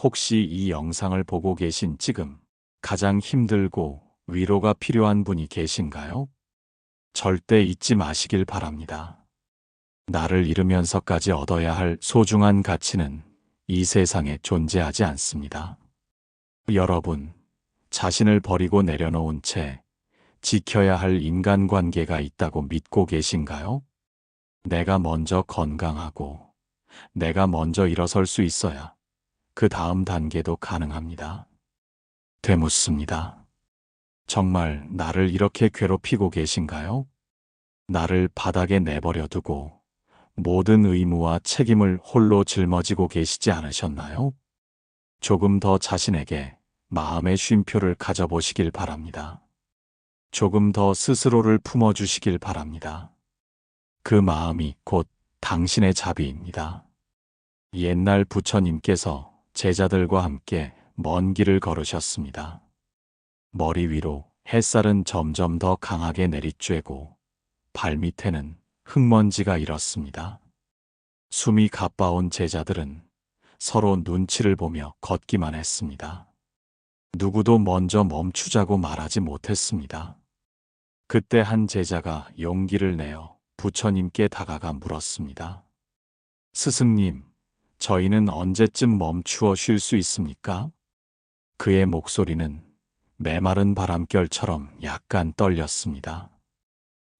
혹시 이 영상을 보고 계신 지금 가장 힘들고 위로가 필요한 분이 계신가요? 절대 잊지 마시길 바랍니다. 나를 잃으면서까지 얻어야 할 소중한 가치는 이 세상에 존재하지 않습니다. 여러분, 자신을 버리고 내려놓은 채 지켜야 할 인간관계가 있다고 믿고 계신가요? 내가 먼저 건강하고 내가 먼저 일어설 수 있어야 그 다음 단계도 가능합니다. 되묻습니다. 정말 나를 이렇게 괴롭히고 계신가요? 나를 바닥에 내버려 두고 모든 의무와 책임을 홀로 짊어지고 계시지 않으셨나요? 조금 더 자신에게 마음의 쉼표를 가져보시길 바랍니다. 조금 더 스스로를 품어주시길 바랍니다. 그 마음이 곧 당신의 자비입니다. 옛날 부처님께서 제자들과 함께 먼 길을 걸으셨습니다. 머리 위로 햇살은 점점 더 강하게 내리쬐고 발밑에는 흙먼지가 일었습니다. 숨이 가빠온 제자들은 서로 눈치를 보며 걷기만 했습니다. 누구도 먼저 멈추자고 말하지 못했습니다. 그때 한 제자가 용기를 내어 부처님께 다가가 물었습니다. 스승님, 저희는 언제쯤 멈추어 쉴 수 있습니까? 그의 목소리는 메마른 바람결처럼 약간 떨렸습니다.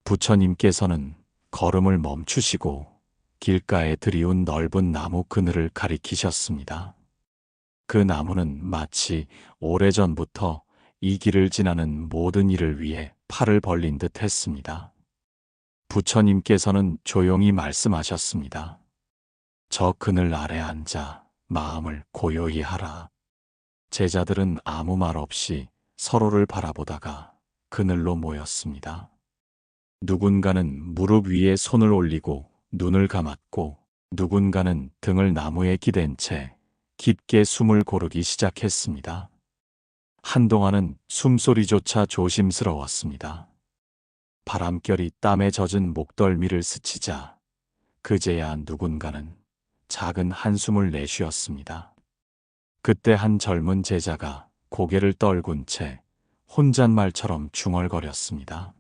부처님께서는 걸음을 멈추시고 길가에 들이운 넓은 나무 그늘을 가리키셨습니다. 그 나무는 마치 오래전부터 이 길을 지나는 모든 이를 위해 팔을 벌린 듯 했습니다. 부처님께서는 조용히 말씀하셨습니다. 저 그늘 아래 앉아 마음을 고요히 하라. 제자들은 아무 말 없이 서로를 바라보다가 그늘로 모였습니다. 누군가는 무릎 위에 손을 올리고 눈을 감았고 누군가는 등을 나무에 기댄 채 깊게 숨을 고르기 시작했습니다. 한동안은 숨소리조차 조심스러웠습니다. 바람결이 땀에 젖은 목덜미를 스치자 그제야 누군가는 작은 한숨을 내쉬었습니다. 그때 한 젊은 제자가 고개를 떨군 채 혼잣말처럼 중얼거렸습니다.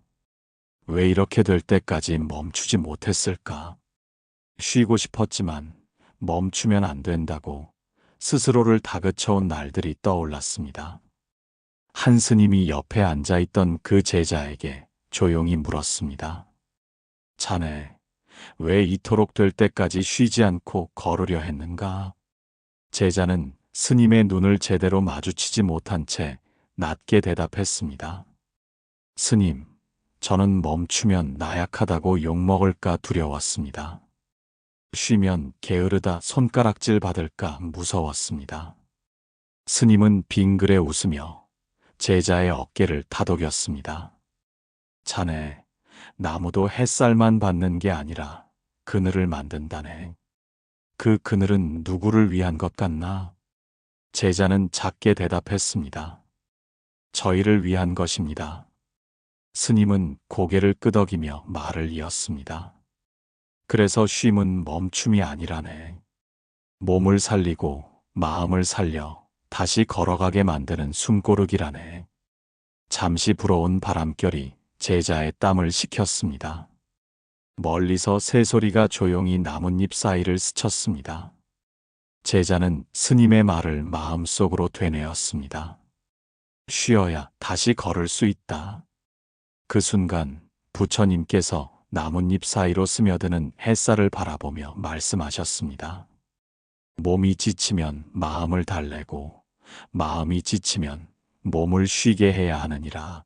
왜 이렇게 될 때까지 멈추지 못했을까? 쉬고 싶었지만 멈추면 안 된다고 스스로를 다그쳐온 날들이 떠올랐습니다. 한 스님이 옆에 앉아있던 그 제자에게 조용히 물었습니다. 자네, 왜 이토록 될 때까지 쉬지 않고 걸으려 했는가? 제자는 스님의 눈을 제대로 마주치지 못한 채 낮게 대답했습니다. 스님, 저는 멈추면 나약하다고 욕먹을까 두려웠습니다. 쉬면 게으르다 손가락질 받을까 무서웠습니다. 스님은 빙그레 웃으며 제자의 어깨를 다독였습니다. 자네, 나무도 햇살만 받는 게 아니라 그늘을 만든다네. 그 그늘은 누구를 위한 것 같나? 제자는 작게 대답했습니다. 저희를 위한 것입니다. 스님은 고개를 끄덕이며 말을 이었습니다. 그래서 쉼은 멈춤이 아니라네. 몸을 살리고 마음을 살려 다시 걸어가게 만드는 숨고르기라네. 잠시 불어온 바람결이 제자의 땀을 식혔습니다. 멀리서 새소리가 조용히 나뭇잎 사이를 스쳤습니다. 제자는 스님의 말을 마음속으로 되뇌었습니다. 쉬어야 다시 걸을 수 있다. 그 순간 부처님께서 나뭇잎 사이로 스며드는 햇살을 바라보며 말씀하셨습니다. 몸이 지치면 마음을 달래고 마음이 지치면 몸을 쉬게 해야 하느니라.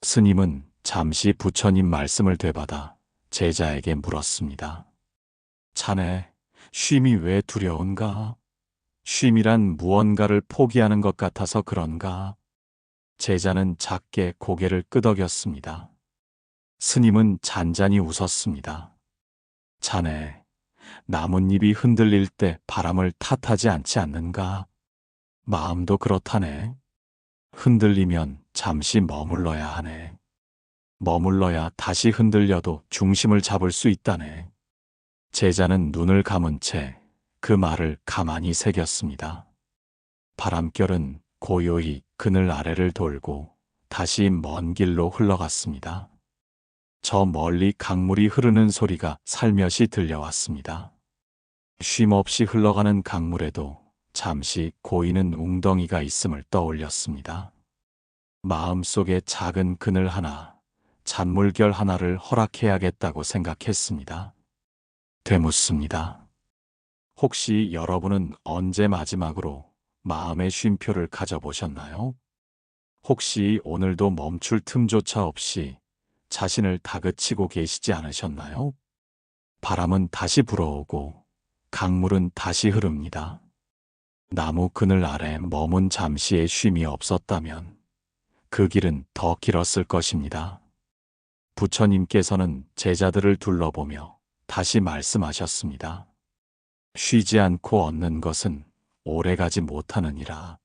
스님은 잠시 부처님 말씀을 되받아 제자에게 물었습니다. 자네, 쉼이 왜 두려운가? 쉼이란 무언가를 포기하는 것 같아서 그런가? 제자는 작게 고개를 끄덕였습니다. 스님은 잔잔히 웃었습니다. 자네, 나뭇잎이 흔들릴 때 바람을 탓하지 않지 않는가? 마음도 그렇다네. 흔들리면 잠시 머물러야 하네. 머물러야 다시 흔들려도 중심을 잡을 수 있다네. 제자는 눈을 감은 채 그 말을 가만히 새겼습니다. 바람결은 고요히 그늘 아래를 돌고 다시 먼 길로 흘러갔습니다. 저 멀리 강물이 흐르는 소리가 살며시 들려왔습니다. 쉼없이 흘러가는 강물에도 잠시 고이는 웅덩이가 있음을 떠올렸습니다. 마음속에 작은 그늘 하나, 잔물결 하나를 허락해야겠다고 생각했습니다. 되묻습니다. 혹시 여러분은 언제 마지막으로 마음의 쉼표를 가져보셨나요? 혹시 오늘도 멈출 틈조차 없이 자신을 다그치고 계시지 않으셨나요? 바람은 다시 불어오고 강물은 다시 흐릅니다. 나무 그늘 아래 머문 잠시의 쉼이 없었다면 그 길은 더 길었을 것입니다. 부처님께서는 제자들을 둘러보며 다시 말씀하셨습니다. 쉬지 않고 얻는 것은 오래가지 못하느니라.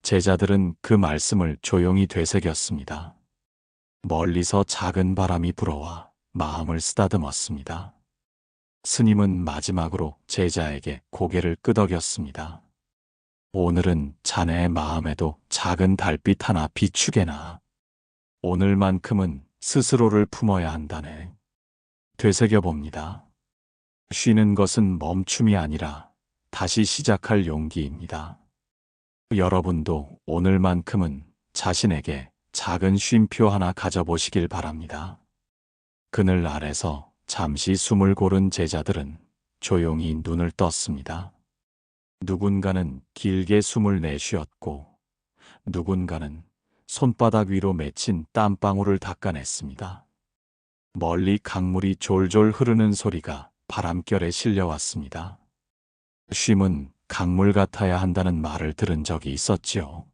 제자들은 그 말씀을 조용히 되새겼습니다. 멀리서 작은 바람이 불어와 마음을 쓰다듬었습니다. 스님은 마지막으로 제자에게 고개를 끄덕였습니다. 오늘은 자네의 마음에도 작은 달빛 하나 비추게나. 오늘만큼은 스스로를 품어야 한다네. 되새겨봅니다. 쉬는 것은 멈춤이 아니라 다시 시작할 용기입니다. 여러분도 오늘만큼은 자신에게 작은 쉼표 하나 가져보시길 바랍니다. 그늘 아래서 잠시 숨을 고른 제자들은 조용히 눈을 떴습니다. 누군가는 길게 숨을 내쉬었고 누군가는 손바닥 위로 맺힌 땀방울을 닦아냈습니다. 멀리 강물이 졸졸 흐르는 소리가 바람결에 실려왔습니다. 쉼은 강물 같아야 한다는 말을 들은 적이 있었지요.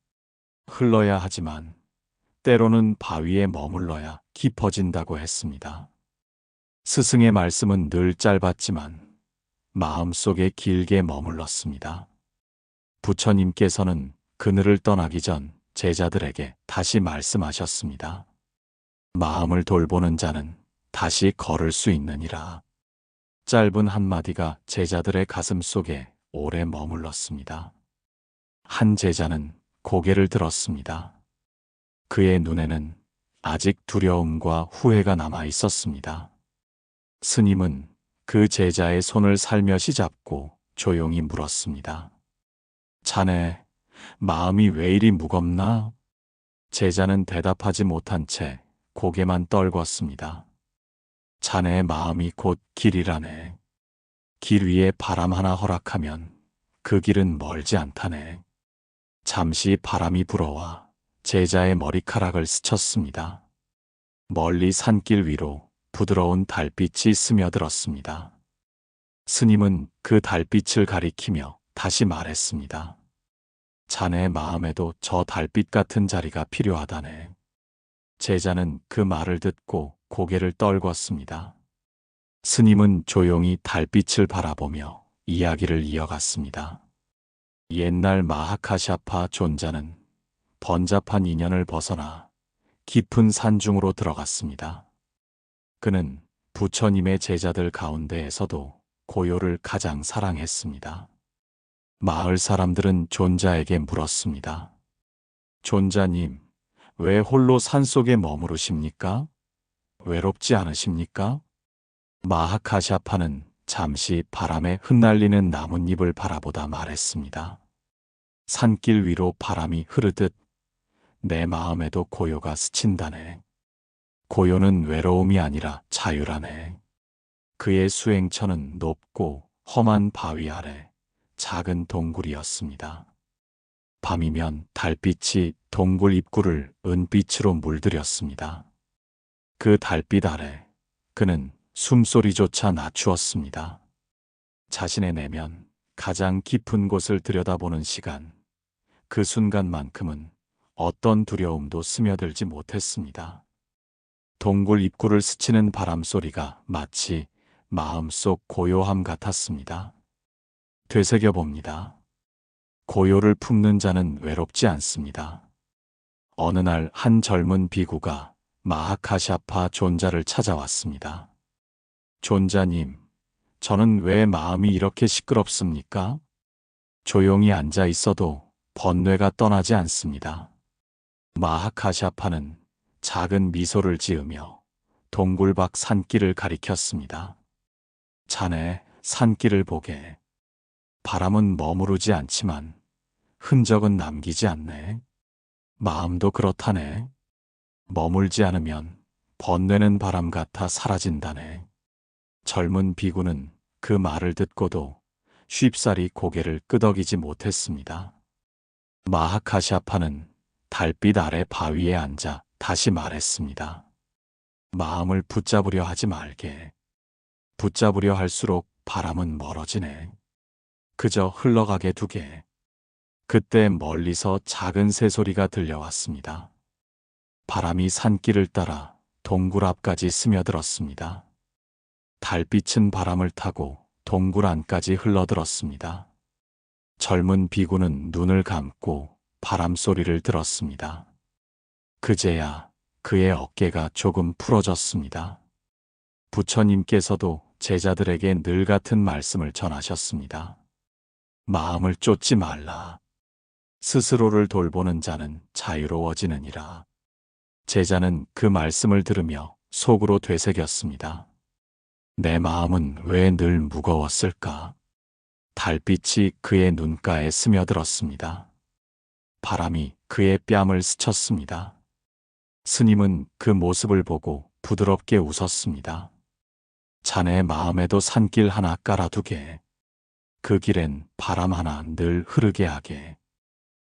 흘러야 하지만 때로는 바위에 머물러야 깊어진다고 했습니다. 스승의 말씀은 늘 짧았지만 마음속에 길게 머물렀습니다. 부처님께서는 그늘을 떠나기 전 제자들에게 다시 말씀하셨습니다. 마음을 돌보는 자는 다시 걸을 수 있느니라. 짧은 한마디가 제자들의 가슴 속에 오래 머물렀습니다. 한 제자는 고개를 들었습니다. 그의 눈에는 아직 두려움과 후회가 남아 있었습니다. 스님은 그 제자의 손을 살며시 잡고 조용히 물었습니다. 자네, 마음이 왜 이리 무겁나? 제자는 대답하지 못한 채 고개만 떨궜습니다. 자네의 마음이 곧 길이라네. 길 위에 바람 하나 허락하면 그 길은 멀지 않다네. 잠시 바람이 불어와 제자의 머리카락을 스쳤습니다. 멀리 산길 위로 부드러운 달빛이 스며들었습니다. 스님은 그 달빛을 가리키며 다시 말했습니다. 자네의 마음에도 저 달빛 같은 자리가 필요하다네. 제자는 그 말을 듣고 고개를 떨궜습니다. 스님은 조용히 달빛을 바라보며 이야기를 이어갔습니다. 옛날 마하카샤파 존자는 번잡한 인연을 벗어나 깊은 산중으로 들어갔습니다. 그는 부처님의 제자들 가운데에서도 고요를 가장 사랑했습니다. 마을 사람들은 존자에게 물었습니다. 존자님, 왜 홀로 산속에 머무르십니까? 외롭지 않으십니까? 마하카샤파는 잠시 바람에 흩날리는 나뭇잎을 바라보다 말했습니다. 산길 위로 바람이 흐르듯 내 마음에도 고요가 스친다네. 고요는 외로움이 아니라 자유라네. 그의 수행처는 높고 험한 바위 아래 작은 동굴이었습니다. 밤이면 달빛이 동굴 입구를 은빛으로 물들였습니다. 그 달빛 아래 그는 숨소리조차 낮추었습니다. 자신의 내면 가장 깊은 곳을 들여다보는 시간, 그 순간만큼은 어떤 두려움도 스며들지 못했습니다. 동굴 입구를 스치는 바람 소리가 마치 마음속 고요함 같았습니다. 되새겨봅니다. 고요를 품는 자는 외롭지 않습니다. 어느 날 한 젊은 비구가 마하카샤파 존자를 찾아왔습니다. 존자님, 저는 왜 마음이 이렇게 시끄럽습니까? 조용히 앉아 있어도 번뇌가 떠나지 않습니다. 마하카샤파는 작은 미소를 지으며 동굴 밖 산길을 가리켰습니다. 자네, 산길을 보게. 바람은 머무르지 않지만 흔적은 남기지 않네. 마음도 그렇다네. 머물지 않으면 번뇌는 바람 같아 사라진다네. 젊은 비구는 그 말을 듣고도 쉽사리 고개를 끄덕이지 못했습니다. 마하카샤파는 달빛 아래 바위에 앉아 다시 말했습니다. 마음을 붙잡으려 하지 말게. 붙잡으려 할수록 바람은 멀어지네. 그저 흘러가게 두게. 그때 멀리서 작은 새소리가 들려왔습니다. 바람이 산길을 따라 동굴 앞까지 스며들었습니다. 달빛은 바람을 타고 동굴 안까지 흘러들었습니다. 젊은 비구는 눈을 감고 바람 소리를 들었습니다. 그제야 그의 어깨가 조금 풀어졌습니다. 부처님께서도 제자들에게 늘 같은 말씀을 전하셨습니다. 마음을 쫓지 말라. 스스로를 돌보는 자는 자유로워지느니라. 제자는 그 말씀을 들으며 속으로 되새겼습니다. 내 마음은 왜 늘 무거웠을까? 달빛이 그의 눈가에 스며들었습니다. 바람이 그의 뺨을 스쳤습니다. 스님은 그 모습을 보고 부드럽게 웃었습니다. 자네 마음에도 산길 하나 깔아두게. 그 길엔 바람 하나 늘 흐르게 하게.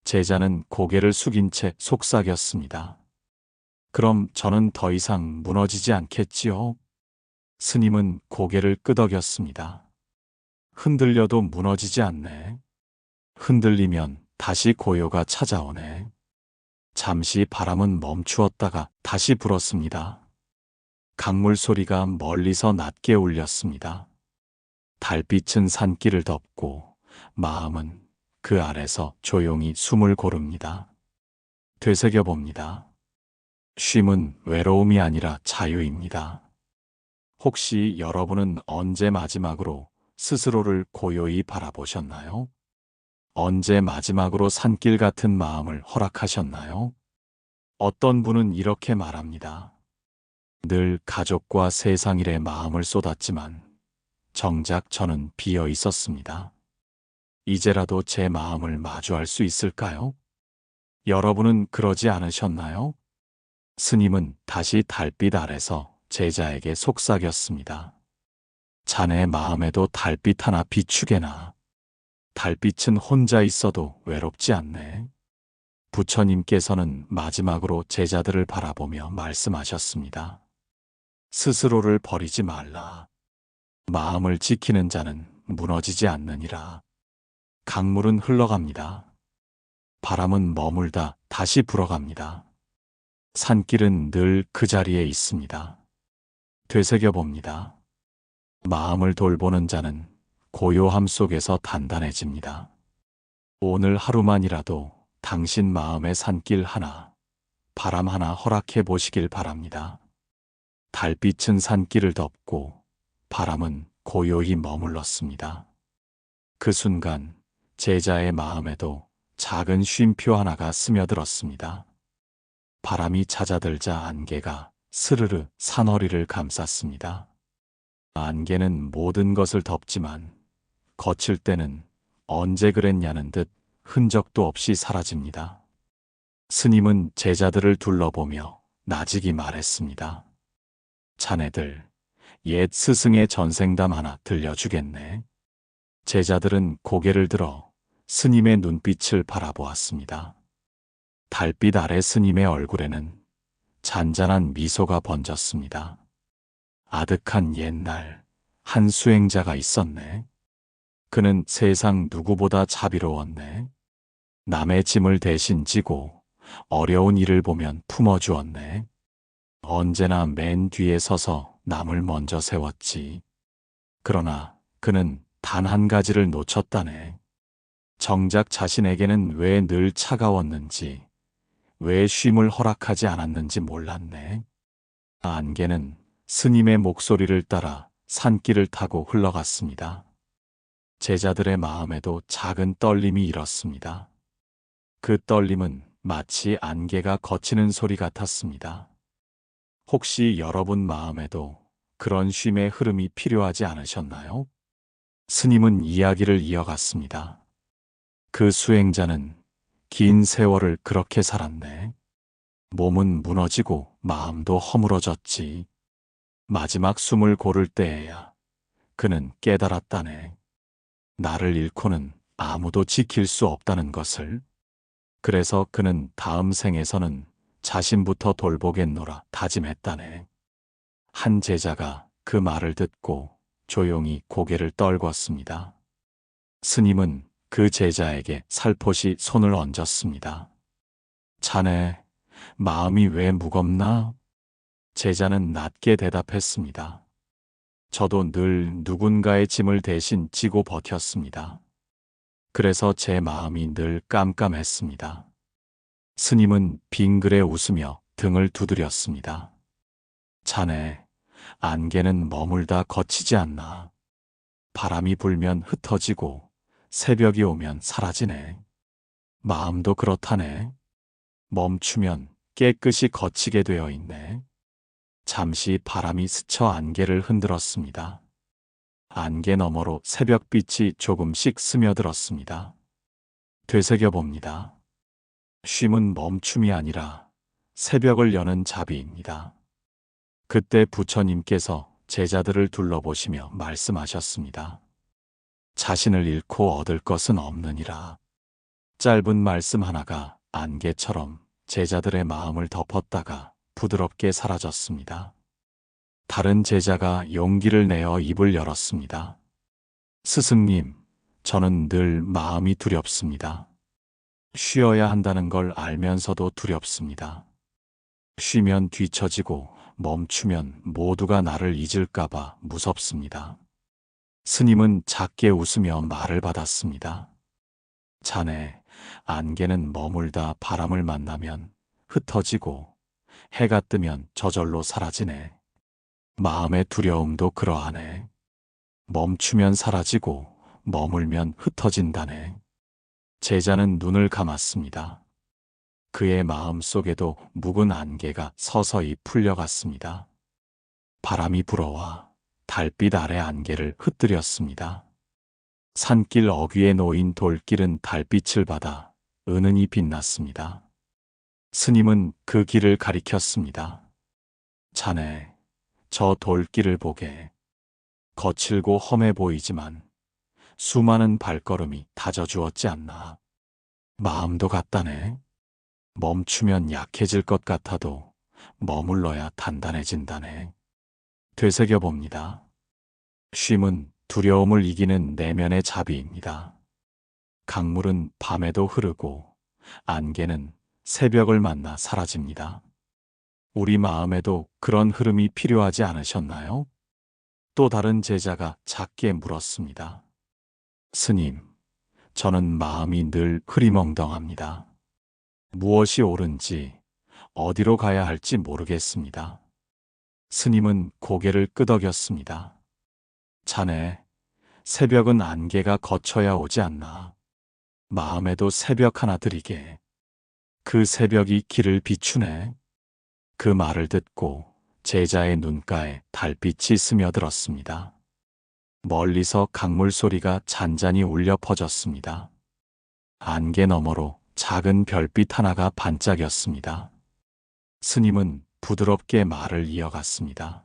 제자는 고개를 숙인 채 속삭였습니다. 그럼 저는 더 이상 무너지지 않겠지요? 스님은 고개를 끄덕였습니다. 흔들려도 무너지지 않네. 흔들리면 다시 고요가 찾아오네. 잠시 바람은 멈추었다가 다시 불었습니다. 강물 소리가 멀리서 낮게 울렸습니다. 달빛은 산길을 덮고 마음은 그 아래서 조용히 숨을 고릅니다. 되새겨봅니다. 쉼은 외로움이 아니라 자유입니다. 혹시 여러분은 언제 마지막으로 스스로를 고요히 바라보셨나요? 언제 마지막으로 산길 같은 마음을 허락하셨나요? 어떤 분은 이렇게 말합니다. 늘 가족과 세상 일에 마음을 쏟았지만 정작 저는 비어 있었습니다. 이제라도 제 마음을 마주할 수 있을까요? 여러분은 그러지 않으셨나요? 스님은 다시 달빛 아래서 제자에게 속삭였습니다. 자네 마음에도 달빛 하나 비추게나. 달빛은 혼자 있어도 외롭지 않네. 부처님께서는 마지막으로 제자들을 바라보며 말씀하셨습니다. 스스로를 버리지 말라. 마음을 지키는 자는 무너지지 않느니라. 강물은 흘러갑니다. 바람은 머물다 다시 불어갑니다. 산길은 늘 그 자리에 있습니다. 되새겨봅니다. 마음을 돌보는 자는 고요함 속에서 단단해집니다. 오늘 하루만이라도 당신 마음의 산길 하나, 바람 하나 허락해 보시길 바랍니다. 달빛은 산길을 덮고 바람은 고요히 머물렀습니다. 그 순간 제자의 마음에도 작은 쉼표 하나가 스며들었습니다. 바람이 잦아들자 안개가 스르르 산허리를 감쌌습니다. 안개는 모든 것을 덮지만 거칠 때는 언제 그랬냐는 듯 흔적도 없이 사라집니다. 스님은 제자들을 둘러보며 나직이 말했습니다. 자네들, 옛 스승의 전생담 하나 들려주겠네. 제자들은 고개를 들어 스님의 눈빛을 바라보았습니다. 달빛 아래 스님의 얼굴에는 잔잔한 미소가 번졌습니다. 아득한 옛날 한 수행자가 있었네. 그는 세상 누구보다 자비로웠네. 남의 짐을 대신 지고 어려운 일을 보면 품어주었네. 언제나 맨 뒤에 서서 남을 먼저 세웠지. 그러나 그는 단 한 가지를 놓쳤다네. 정작 자신에게는 왜 늘 차가웠는지, 왜 쉼을 허락하지 않았는지 몰랐네. 안개는 스님의 목소리를 따라 산길을 타고 흘러갔습니다. 제자들의 마음에도 작은 떨림이 일었습니다. 그 떨림은 마치 안개가 걷히는 소리 같았습니다. 혹시 여러분 마음에도 그런 쉼의 흐름이 필요하지 않으셨나요? 스님은 이야기를 이어갔습니다. 그 수행자는 긴 세월을 그렇게 살았네. 몸은 무너지고 마음도 허물어졌지. 마지막 숨을 고를 때에야 그는 깨달았다네. 나를 잃고는 아무도 지킬 수 없다는 것을. 그래서 그는 다음 생에서는 자신부터 돌보겠노라 다짐했다네. 한 제자가 그 말을 듣고 조용히 고개를 떨궜습니다. 스님은 그 제자에게 살포시 손을 얹었습니다. 자네, 마음이 왜 무겁나? 제자는 낮게 대답했습니다. 저도 늘 누군가의 짐을 대신 지고 버텼습니다. 그래서 제 마음이 늘 깜깜했습니다. 스님은 빙그레 웃으며 등을 두드렸습니다. 자네, 안개는 머물다 거치지 않나. 바람이 불면 흩어지고 새벽이 오면 사라지네. 마음도 그렇다네. 멈추면 깨끗이 거치게 되어 있네. 잠시 바람이 스쳐 안개를 흔들었습니다. 안개 너머로 새벽빛이 조금씩 스며들었습니다. 되새겨봅니다. 쉼은 멈춤이 아니라 새벽을 여는 자비입니다. 그때 부처님께서 제자들을 둘러보시며 말씀하셨습니다. 자신을 잃고 얻을 것은 없느니라. 짧은 말씀 하나가 안개처럼 제자들의 마음을 덮었다가 부드럽게 사라졌습니다. 다른 제자가 용기를 내어 입을 열었습니다. 스승님, 저는 늘 마음이 두렵습니다. 쉬어야 한다는 걸 알면서도 두렵습니다. 쉬면 뒤처지고 멈추면 모두가 나를 잊을까봐 무섭습니다. 스님은 작게 웃으며 말을 받았습니다. 자네, 안개는 머물다 바람을 만나면 흩어지고 해가 뜨면 저절로 사라지네. 마음의 두려움도 그러하네. 멈추면 사라지고 머물면 흩어진다네. 제자는 눈을 감았습니다. 그의 마음 속에도 묵은 안개가 서서히 풀려갔습니다. 바람이 불어와 달빛 아래 안개를 흩뜨렸습니다. 산길 어귀에 놓인 돌길은 달빛을 받아 은은히 빛났습니다. 스님은 그 길을 가리켰습니다. 자네, 저 돌길을 보게. 거칠고 험해 보이지만 수많은 발걸음이 다져주었지 않나. 마음도 같다네. 멈추면 약해질 것 같아도 머물러야 단단해진다네. 되새겨봅니다. 쉼은 두려움을 이기는 내면의 자비입니다. 강물은 밤에도 흐르고 안개는 새벽을 만나 사라집니다. 우리 마음에도 그런 흐름이 필요하지 않으셨나요? 또 다른 제자가 작게 물었습니다. 스님, 저는 마음이 늘 흐리멍덩합니다. 무엇이 옳은지, 어디로 가야 할지 모르겠습니다. 스님은 고개를 끄덕였습니다. 자네, 새벽은 안개가 거쳐야 오지 않나. 마음에도 새벽 하나 드리게. 그 새벽이 길을 비추네. 그 말을 듣고 제자의 눈가에 달빛이 스며들었습니다. 멀리서 강물 소리가 잔잔히 울려 퍼졌습니다. 안개 너머로 작은 별빛 하나가 반짝였습니다. 스님은 부드럽게 말을 이어갔습니다.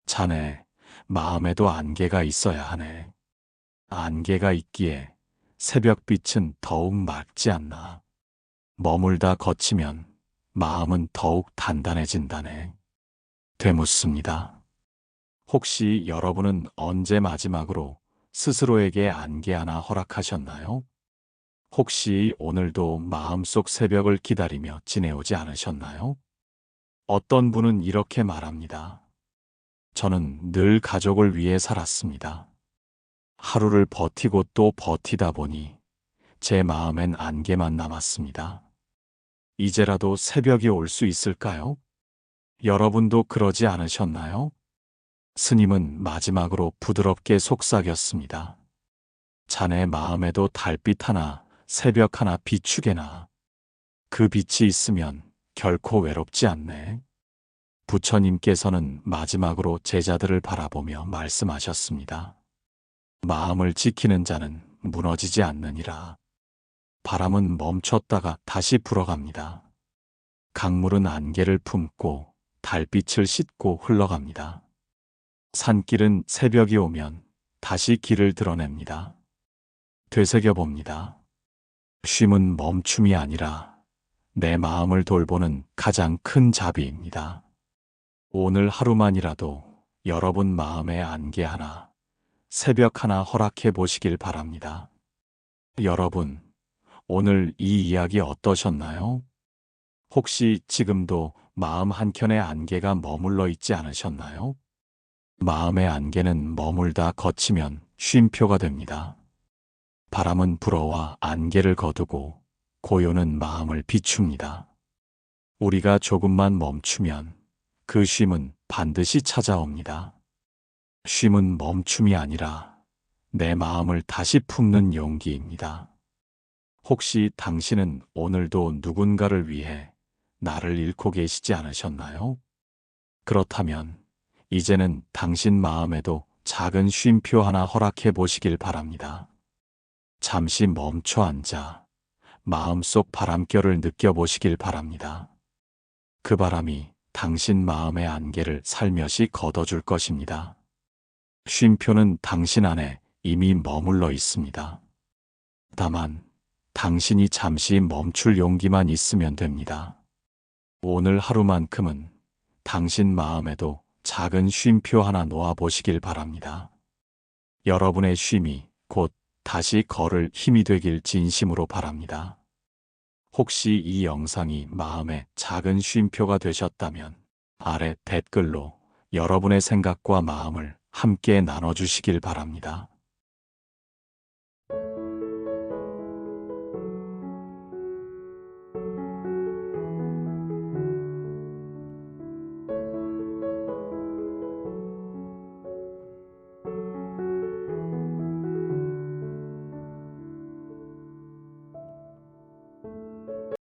자네, 마음에도 안개가 있어야 하네. 안개가 있기에 새벽빛은 더욱 맑지 않나. 머물다 거치면 마음은 더욱 단단해진다네. 되묻습니다. 혹시 여러분은 언제 마지막으로 스스로에게 안개 하나 허락하셨나요? 혹시 오늘도 마음속 새벽을 기다리며 지내오지 않으셨나요? 어떤 분은 이렇게 말합니다. 저는 늘 가족을 위해 살았습니다. 하루를 버티고 또 버티다 보니 제 마음엔 안개만 남았습니다. 이제라도 새벽이 올 수 있을까요? 여러분도 그러지 않으셨나요? 스님은 마지막으로 부드럽게 속삭였습니다. 자네 마음에도 달빛 하나 새벽 하나 비추게나. 그 빛이 있으면 결코 외롭지 않네. 부처님께서는 마지막으로 제자들을 바라보며 말씀하셨습니다. 마음을 지키는 자는 무너지지 않느니라. 바람은 멈췄다가 다시 불어갑니다. 강물은 안개를 품고 달빛을 싣고 흘러갑니다. 산길은 새벽이 오면 다시 길을 드러냅니다. 되새겨봅니다. 쉼은 멈춤이 아니라 내 마음을 돌보는 가장 큰 자비입니다. 오늘 하루만이라도 여러분 마음의 안개 하나, 새벽 하나 허락해 보시길 바랍니다. 여러분, 오늘 이 이야기 어떠셨나요? 혹시 지금도 마음 한켠에 안개가 머물러 있지 않으셨나요? 마음의 안개는 머물다 거치면 쉼표가 됩니다. 바람은 불어와 안개를 거두고 고요는 마음을 비춥니다. 우리가 조금만 멈추면 그 쉼은 반드시 찾아옵니다. 쉼은 멈춤이 아니라 내 마음을 다시 품는 용기입니다. 혹시 당신은 오늘도 누군가를 위해 나를 잃고 계시지 않으셨나요? 그렇다면 이제는 당신 마음에도 작은 쉼표 하나 허락해 보시길 바랍니다. 잠시 멈춰 앉아 마음속 바람결을 느껴보시길 바랍니다. 그 바람이 당신 마음의 안개를 살며시 걷어줄 것입니다. 쉼표는 당신 안에 이미 머물러 있습니다. 다만 당신이 잠시 멈출 용기만 있으면 됩니다. 오늘 하루만큼은 당신 마음에도 작은 쉼표 하나 놓아보시길 바랍니다. 여러분의 쉼이 곧 다시 걸을 힘이 되길 진심으로 바랍니다. 혹시 이 영상이 마음의 작은 쉼표가 되셨다면 아래 댓글로 여러분의 생각과 마음을 함께 나눠주시길 바랍니다.